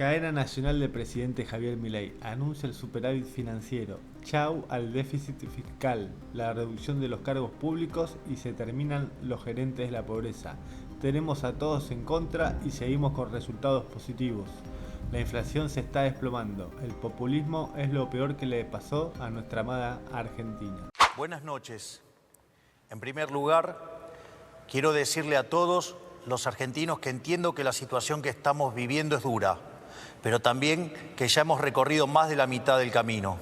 Cadena nacional del presidente Javier Milei anuncia el superávit financiero, chau al déficit fiscal, la reducción de los cargos públicos y se terminan los gerentes de la pobreza. Tenemos a todos en contra y seguimos con resultados positivos. La inflación se está desplomando. El populismo es lo peor que le pasó a nuestra amada Argentina. Buenas noches. En primer lugar, quiero decirle a todos los argentinos que entiendo que la situación que estamos viviendo es dura, pero también que ya hemos recorrido más de la mitad del camino.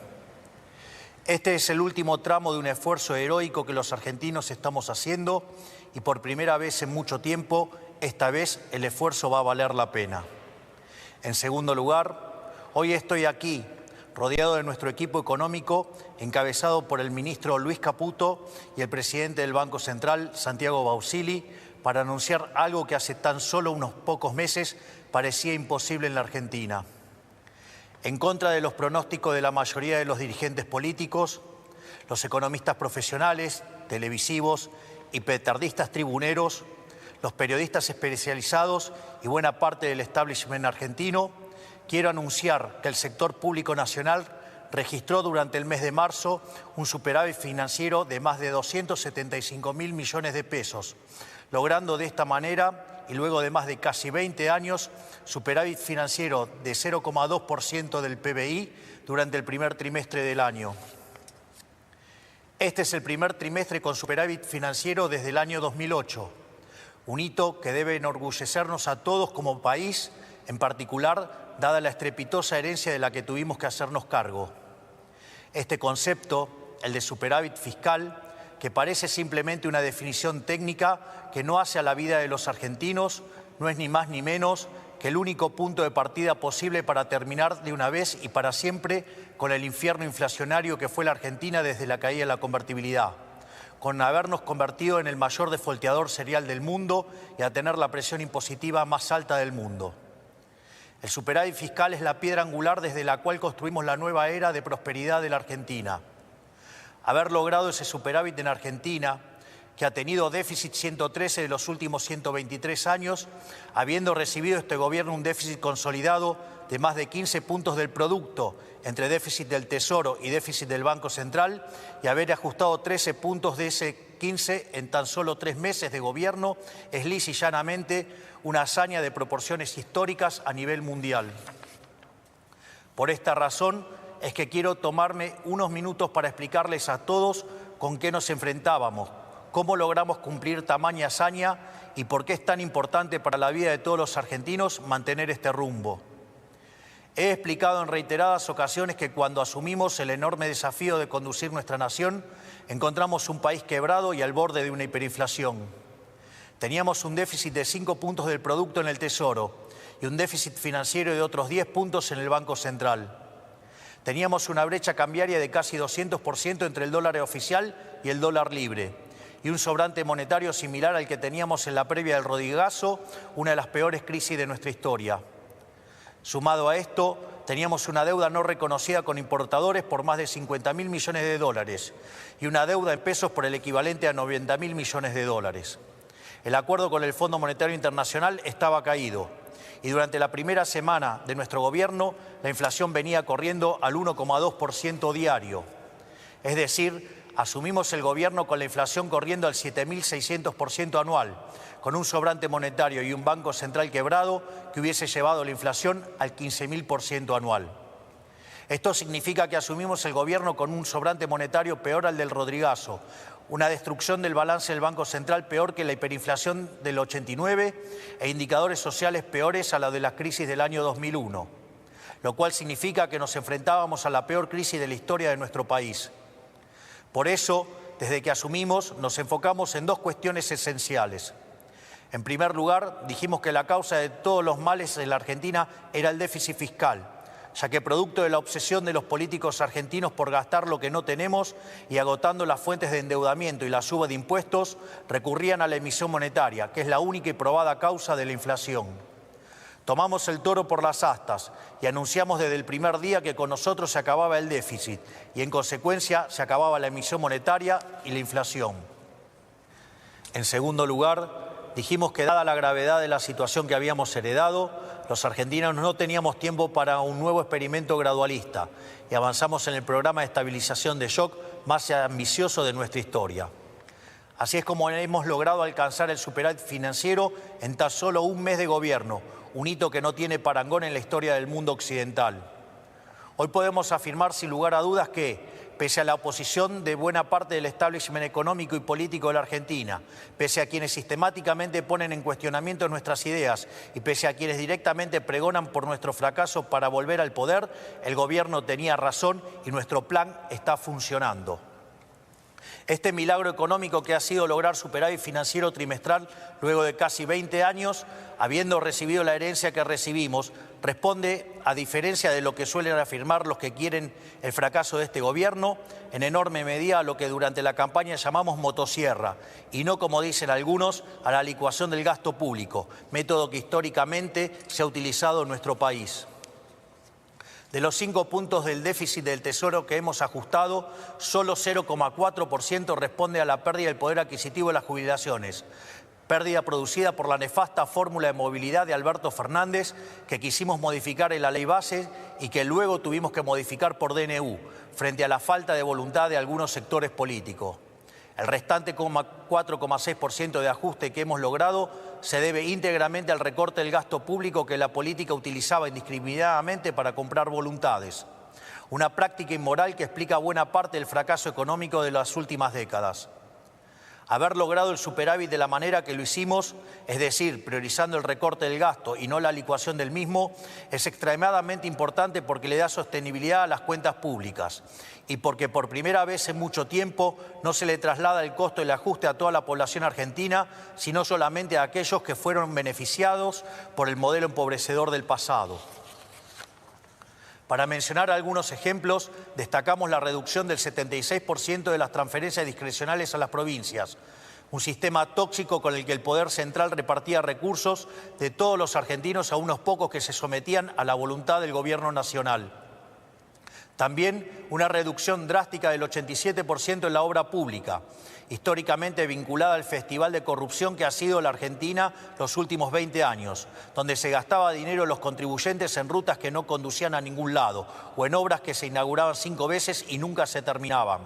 Este es el último tramo de un esfuerzo heroico que los argentinos estamos haciendo y por primera vez en mucho tiempo, esta vez el esfuerzo va a valer la pena. En segundo lugar, hoy estoy aquí, rodeado de nuestro equipo económico, encabezado por el ministro Luis Caputo y el presidente del Banco Central, Santiago Bausili, para anunciar algo que hace tan solo unos pocos meses parecía imposible en la Argentina. En contra de los pronósticos de la mayoría de los dirigentes políticos, los economistas profesionales, televisivos y petardistas tribuneros, los periodistas especializados y buena parte del establishment argentino, quiero anunciar que el sector público nacional registró durante el mes de marzo un superávit financiero de más de 275.000 millones de pesos, logrando de esta manera, y luego de más de casi 20 años, superávit financiero de 0,2% del PBI durante el primer trimestre del año. Este es el primer trimestre con superávit financiero desde el año 2008, un hito que debe enorgullecernos a todos como país, en particular, dada la estrepitosa herencia de la que tuvimos que hacernos cargo. Este concepto, el de superávit fiscal, que parece simplemente una definición técnica que no hace a la vida de los argentinos, no es ni más ni menos que el único punto de partida posible para terminar de una vez y para siempre con el infierno inflacionario que fue la Argentina desde la caída de la convertibilidad, con habernos convertido en el mayor defolteador serial del mundo y a tener la presión impositiva más alta del mundo. El superávit fiscal es la piedra angular desde la cual construimos la nueva era de prosperidad de la Argentina. Haber logrado ese superávit en Argentina, que ha tenido déficit 113 de los últimos 123 años, habiendo recibido este gobierno un déficit consolidado de más de 15 puntos del producto entre déficit del Tesoro y déficit del Banco Central, y haber ajustado 13 puntos de ese 15 en tan solo 3 meses de gobierno, es lisa y llanamente una hazaña de proporciones históricas a nivel mundial. Por esta razón es que quiero tomarme unos minutos para explicarles a todos con qué nos enfrentábamos, cómo logramos cumplir tamaña hazaña y por qué es tan importante para la vida de todos los argentinos mantener este rumbo. He explicado en reiteradas ocasiones que cuando asumimos el enorme desafío de conducir nuestra nación, encontramos un país quebrado y al borde de una hiperinflación. Teníamos un déficit de 5 puntos del producto en el Tesoro y un déficit financiero de otros 10 puntos en el Banco Central. Teníamos una brecha cambiaria de casi 200% entre el dólar oficial y el dólar libre, y un sobrante monetario similar al que teníamos en la previa del Rodrigazo, una de las peores crisis de nuestra historia. Sumado a esto, teníamos una deuda no reconocida con importadores por más de 50.000 millones de dólares y una deuda en pesos por el equivalente a 90.000 millones de dólares. El acuerdo con el Fondo Monetario Internacional estaba caído y durante la primera semana de nuestro gobierno la inflación venía corriendo al 1,2% diario. Es decir, asumimos el gobierno con la inflación corriendo al 7.600% anual, con un sobrante monetario y un banco central quebrado que hubiese llevado la inflación al 15.000% anual. Esto significa que asumimos el gobierno con un sobrante monetario peor al del Rodrigazo, una destrucción del balance del Banco Central peor que la hiperinflación del 89 e indicadores sociales peores a la de la crisis del año 2001, lo cual significa que nos enfrentábamos a la peor crisis de la historia de nuestro país. Por eso, desde que asumimos, nos enfocamos en dos cuestiones esenciales. En primer lugar, dijimos que la causa de todos los males en la Argentina era el déficit fiscal, ya que producto de la obsesión de los políticos argentinos por gastar lo que no tenemos y agotando las fuentes de endeudamiento y la suba de impuestos, recurrían a la emisión monetaria, que es la única y probada causa de la inflación. Tomamos el toro por las astas y anunciamos desde el primer día que con nosotros se acababa el déficit y en consecuencia se acababa la emisión monetaria y la inflación. En segundo lugar, dijimos que dada la gravedad de la situación que habíamos heredado, los argentinos no teníamos tiempo para un nuevo experimento gradualista y avanzamos en el programa de estabilización de shock más ambicioso de nuestra historia. Así es como hemos logrado alcanzar el superávit financiero en tan solo un mes de gobierno, un hito que no tiene parangón en la historia del mundo occidental. Hoy podemos afirmar sin lugar a dudas que, pese a la oposición de buena parte del establishment económico y político de la Argentina, pese a quienes sistemáticamente ponen en cuestionamiento nuestras ideas y pese a quienes directamente pregonan por nuestro fracaso para volver al poder, el gobierno tenía razón y nuestro plan está funcionando. Este milagro económico que ha sido lograr superávit financiero trimestral luego de casi 20 años, habiendo recibido la herencia que recibimos, responde, a diferencia de lo que suelen afirmar los que quieren el fracaso de este gobierno, en enorme medida a lo que durante la campaña llamamos motosierra, y no, como dicen algunos, a la licuación del gasto público, método que históricamente se ha utilizado en nuestro país. De los 5 puntos del déficit del Tesoro que hemos ajustado, solo 0,4% responde a la pérdida del poder adquisitivo de las jubilaciones, pérdida producida por la nefasta fórmula de movilidad de Alberto Fernández que quisimos modificar en la ley base y que luego tuvimos que modificar por DNU, frente a la falta de voluntad de algunos sectores políticos. El restante 4,6% de ajuste que hemos logrado se debe íntegramente al recorte del gasto público que la política utilizaba indiscriminadamente para comprar voluntades. Una práctica inmoral que explica buena parte del fracaso económico de las últimas décadas. Haber logrado el superávit de la manera que lo hicimos, es decir, priorizando el recorte del gasto y no la licuación del mismo, es extremadamente importante porque le da sostenibilidad a las cuentas públicas y porque por primera vez en mucho tiempo no se le traslada el costo del ajuste a toda la población argentina, sino solamente a aquellos que fueron beneficiados por el modelo empobrecedor del pasado. Para mencionar algunos ejemplos, destacamos la reducción del 76% de las transferencias discrecionales a las provincias, un sistema tóxico con el que el Poder Central repartía recursos de todos los argentinos a unos pocos que se sometían a la voluntad del Gobierno Nacional. También una reducción drástica del 87% en la obra pública, históricamente vinculada al festival de corrupción que ha sido la Argentina los últimos 20 años, donde se gastaba dinero los contribuyentes en rutas que no conducían a ningún lado o en obras que se inauguraban 5 veces y nunca se terminaban.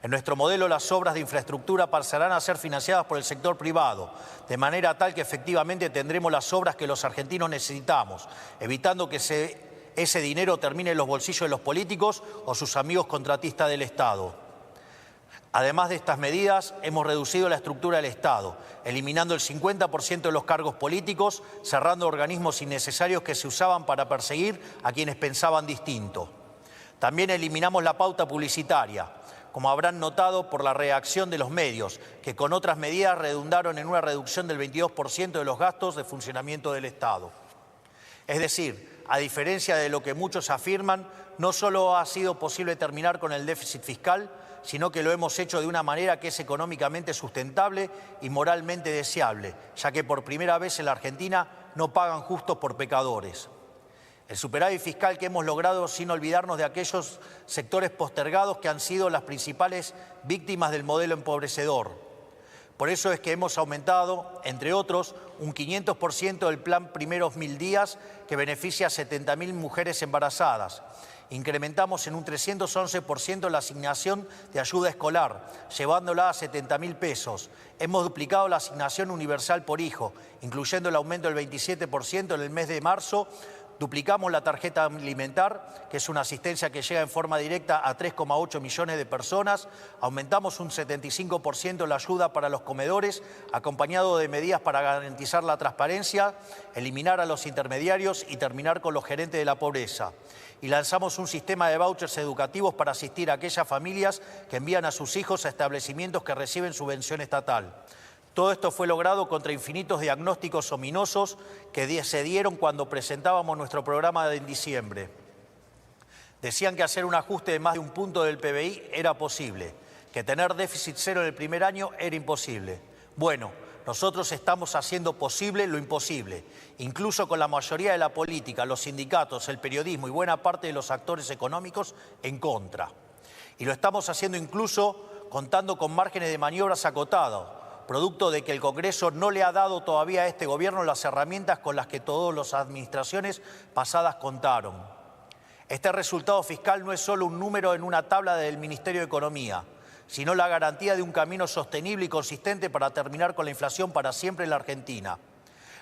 En nuestro modelo, las obras de infraestructura pasarán a ser financiadas por el sector privado, de manera tal que efectivamente tendremos las obras que los argentinos necesitamos, evitando que ese dinero termine en los bolsillos de los políticos o sus amigos contratistas del Estado. Además de estas medidas, hemos reducido la estructura del Estado, eliminando el 50% de los cargos políticos, cerrando organismos innecesarios que se usaban para perseguir a quienes pensaban distinto. También eliminamos la pauta publicitaria, como habrán notado por la reacción de los medios, que con otras medidas redundaron en una reducción del 22% de los gastos de funcionamiento del Estado. Es decir, a diferencia de lo que muchos afirman, no solo ha sido posible terminar con el déficit fiscal, sino que lo hemos hecho de una manera que es económicamente sustentable y moralmente deseable, ya que por primera vez en la Argentina no pagan justos por pecadores. El superávit fiscal que hemos logrado sin olvidarnos de aquellos sectores postergados que han sido las principales víctimas del modelo empobrecedor. Por eso es que hemos aumentado, entre otros, un 500% del plan Primeros 1000 días que beneficia a 70.000 mujeres embarazadas. Incrementamos en un 311% la asignación de ayuda escolar, llevándola a 70.000 pesos. Hemos duplicado la asignación universal por hijo, incluyendo el aumento del 27% en el mes de marzo. Duplicamos la tarjeta alimentar, que es una asistencia que llega en forma directa a 3,8 millones de personas. Aumentamos un 75% la ayuda para los comedores, acompañado de medidas para garantizar la transparencia, eliminar a los intermediarios y terminar con los gerentes de la pobreza. Y lanzamos un sistema de vouchers educativos para asistir a aquellas familias que envían a sus hijos a establecimientos que reciben subvención estatal. Todo esto fue logrado contra infinitos diagnósticos ominosos que se dieron cuando presentábamos nuestro programa en diciembre. Decían que hacer un ajuste de más de un punto del PBI era posible, que tener déficit cero en el primer año era imposible. Bueno, nosotros estamos haciendo posible lo imposible, incluso con la mayoría de la política, los sindicatos, el periodismo y buena parte de los actores económicos en contra. Y lo estamos haciendo incluso contando con márgenes de maniobras acotados, producto de que el Congreso no le ha dado todavía a este gobierno las herramientas con las que todas las administraciones pasadas contaron. Este resultado fiscal no es solo un número en una tabla del Ministerio de Economía, sino la garantía de un camino sostenible y consistente para terminar con la inflación para siempre en la Argentina.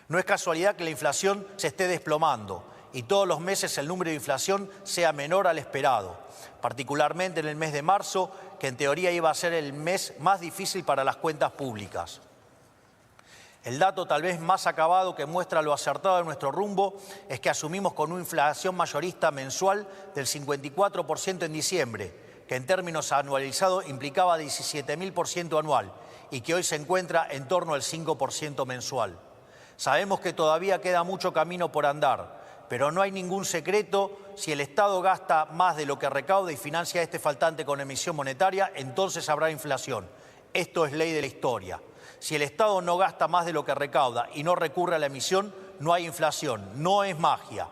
No es casualidad que la inflación se esté desplomando y todos los meses el número de inflación sea menor al esperado, particularmente en el mes de marzo, que en teoría iba a ser el mes más difícil para las cuentas públicas. El dato tal vez más acabado que muestra lo acertado de nuestro rumbo es que asumimos con una inflación mayorista mensual del 54% en diciembre, que en términos anualizados implicaba 17.000% anual y que hoy se encuentra en torno al 5% mensual. Sabemos que todavía queda mucho camino por andar, pero no hay ningún secreto: si el Estado gasta más de lo que recauda y financia este faltante con emisión monetaria, entonces habrá inflación. Esto es ley de la historia. Si el Estado no gasta más de lo que recauda y no recurre a la emisión, no hay inflación, no es magia.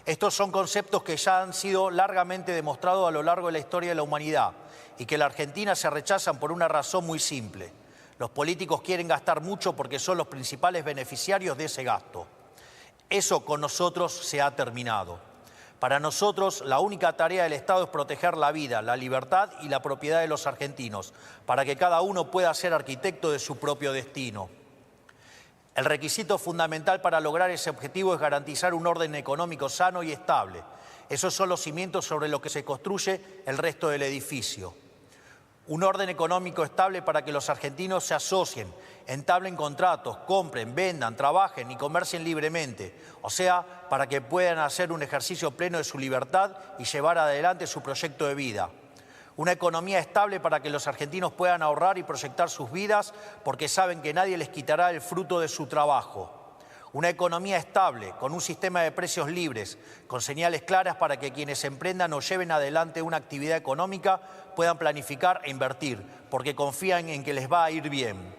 Estos son conceptos que ya han sido largamente demostrados a lo largo de la historia de la humanidad y que en la Argentina se rechazan por una razón muy simple. Los políticos quieren gastar mucho porque son los principales beneficiarios de ese gasto. Eso con nosotros se ha terminado. Para nosotros, la única tarea del Estado es proteger la vida, la libertad y la propiedad de los argentinos, para que cada uno pueda ser arquitecto de su propio destino. El requisito fundamental para lograr ese objetivo es garantizar un orden económico sano y estable. Esos son los cimientos sobre los que se construye el resto del edificio. Un orden económico estable para que los argentinos se asocien, entablen contratos, compren, vendan, trabajen y comercien libremente. O sea, para que puedan hacer un ejercicio pleno de su libertad y llevar adelante su proyecto de vida. Una economía estable para que los argentinos puedan ahorrar y proyectar sus vidas porque saben que nadie les quitará el fruto de su trabajo. Una economía estable, con un sistema de precios libres, con señales claras para que quienes emprendan o lleven adelante una actividad económica puedan planificar e invertir, porque confían en que les va a ir bien.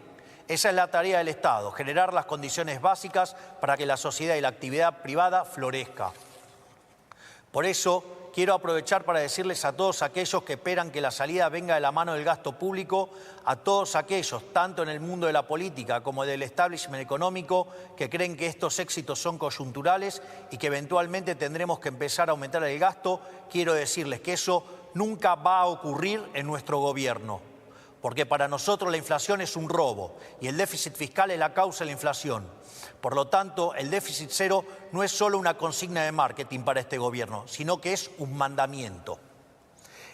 Esa es la tarea del Estado: generar las condiciones básicas para que la sociedad y la actividad privada florezca. Por eso, quiero aprovechar para decirles a todos aquellos que esperan que la salida venga de la mano del gasto público, a todos aquellos, tanto en el mundo de la política como del establishment económico, que creen que estos éxitos son coyunturales y que eventualmente tendremos que empezar a aumentar el gasto, quiero decirles que eso nunca va a ocurrir en nuestro gobierno. Porque para nosotros la inflación es un robo y el déficit fiscal es la causa de la inflación. Por lo tanto, el déficit cero no es solo una consigna de marketing para este gobierno, sino que es un mandamiento.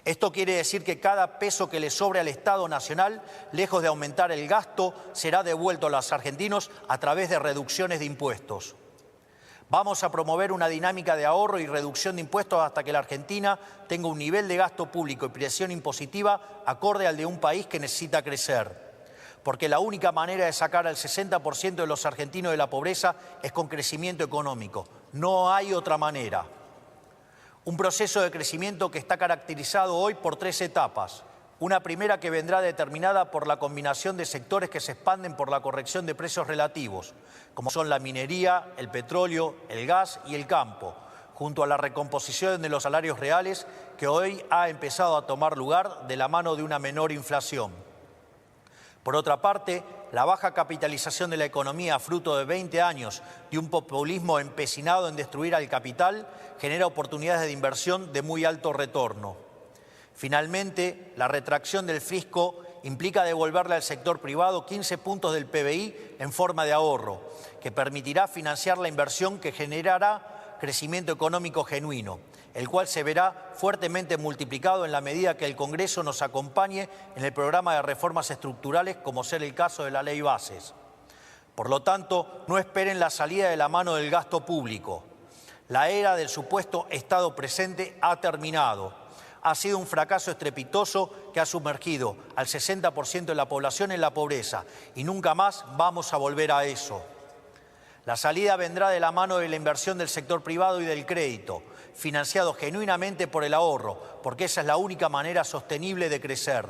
Esto quiere decir que cada peso que le sobre al Estado Nacional, lejos de aumentar el gasto, será devuelto a los argentinos a través de reducciones de impuestos. Vamos a promover una dinámica de ahorro y reducción de impuestos hasta que la Argentina tenga un nivel de gasto público y presión impositiva acorde al de un país que necesita crecer. Porque la única manera de sacar al 60% de los argentinos de la pobreza es con crecimiento económico. No hay otra manera. Un proceso de crecimiento que está caracterizado hoy por 3 etapas. Una primera que vendrá determinada por la combinación de sectores que se expanden por la corrección de precios relativos, como son la minería, el petróleo, el gas y el campo, junto a la recomposición de los salarios reales que hoy ha empezado a tomar lugar de la mano de una menor inflación. Por otra parte, la baja capitalización de la economía, fruto de 20 años de un populismo empecinado en destruir al capital, genera oportunidades de inversión de muy alto retorno. Finalmente, la retracción del fisco implica devolverle al sector privado 15 puntos del PBI en forma de ahorro, que permitirá financiar la inversión que generará crecimiento económico genuino, el cual se verá fuertemente multiplicado en la medida que el Congreso nos acompañe en el programa de reformas estructurales, como ser el caso de la Ley Bases. Por lo tanto, no esperen la salida de la mano del gasto público. La era del supuesto Estado presente ha terminado. Ha sido un fracaso estrepitoso que ha sumergido al 60% de la población en la pobreza y nunca más vamos a volver a eso. La salida vendrá de la mano de la inversión del sector privado y del crédito, financiado genuinamente por el ahorro, porque esa es la única manera sostenible de crecer.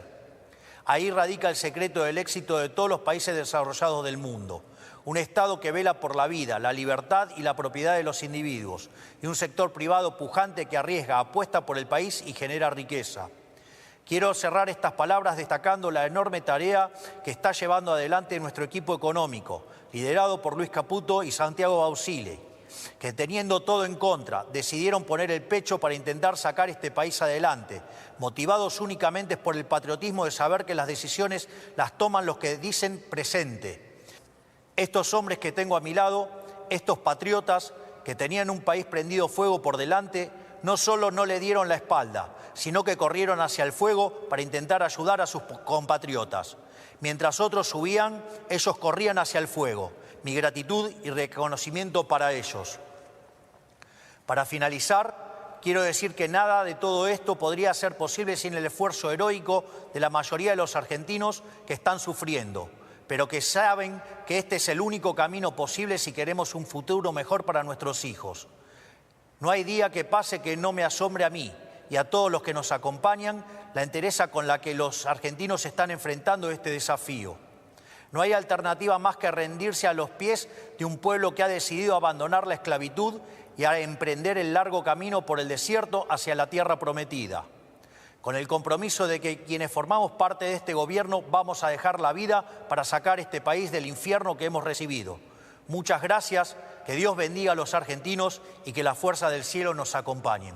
Ahí radica el secreto del éxito de todos los países desarrollados del mundo. Un Estado que vela por la vida, la libertad y la propiedad de los individuos, y un sector privado pujante que arriesga, apuesta por el país y genera riqueza. Quiero cerrar estas palabras destacando la enorme tarea que está llevando adelante nuestro equipo económico, liderado por Luis Caputo y Santiago Bausile, que teniendo todo en contra, decidieron poner el pecho para intentar sacar este país adelante, motivados únicamente por el patriotismo de saber que las decisiones las toman los que dicen presente. Estos hombres que tengo a mi lado, estos patriotas que tenían un país prendido fuego por delante, no solo no le dieron la espalda, sino que corrieron hacia el fuego para intentar ayudar a sus compatriotas. Mientras otros subían, ellos corrían hacia el fuego. Mi gratitud y reconocimiento para ellos. Para finalizar, quiero decir que nada de todo esto podría ser posible sin el esfuerzo heroico de la mayoría de los argentinos que están sufriendo, pero que saben que este es el único camino posible si queremos un futuro mejor para nuestros hijos. No hay día que pase que no me asombre a mí y a todos los que nos acompañan la entereza con la que los argentinos están enfrentando este desafío. No hay alternativa más que rendirse a los pies de un pueblo que ha decidido abandonar la esclavitud y a emprender el largo camino por el desierto hacia la tierra prometida. Con el compromiso de que quienes formamos parte de este gobierno vamos a dejar la vida para sacar este país del infierno que hemos recibido. Muchas gracias, que Dios bendiga a los argentinos y que la fuerza del cielo nos acompañe.